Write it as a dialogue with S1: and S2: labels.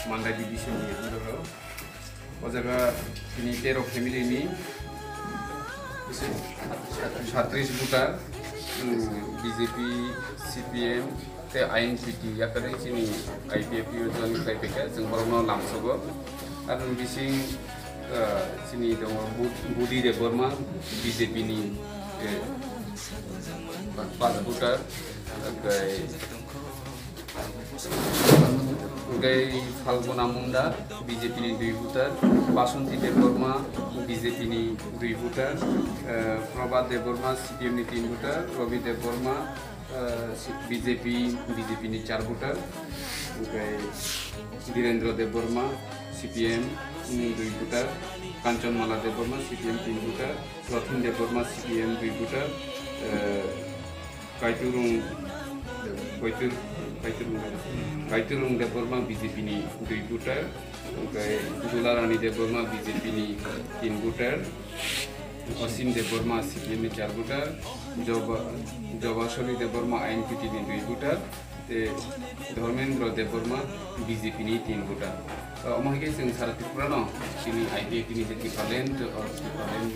S1: Mandai division ni, o jaga ini 13 family ni, 36 buta, BJP, CPM, te INPT, ya kerana sini IPF Johnny Kaipeka, jeng baru langsung, ada bising sini dong Budi de Burma, BJP ni, 5 buta, Gai Falguna Munda, BJP ni 2 buta, Basunti de Burma, BJP ni 2 buta, Prabhat de Burma, CPM ni 3 buta, Ravi de Burma, BJP ni 4 buta, Gai Dhirendra de Burma, CPM ni 2 buta, Kanchan Mala de Burma, CPM 3 buta, Rothin de Burma, CPM 2 buta, Kaiturung de Burma, BJP ni 2 buta, Dularani de Burma, BJP ni 3 buta, Asim de Burma, CPM ni 4 buta, Jabashali de Burma, INPT ni 2 buta, Dharmendra de Burma, BJP ni 3 buta. Omong ke sing sarat Tripura no, sini IPF ni jadi talent or talent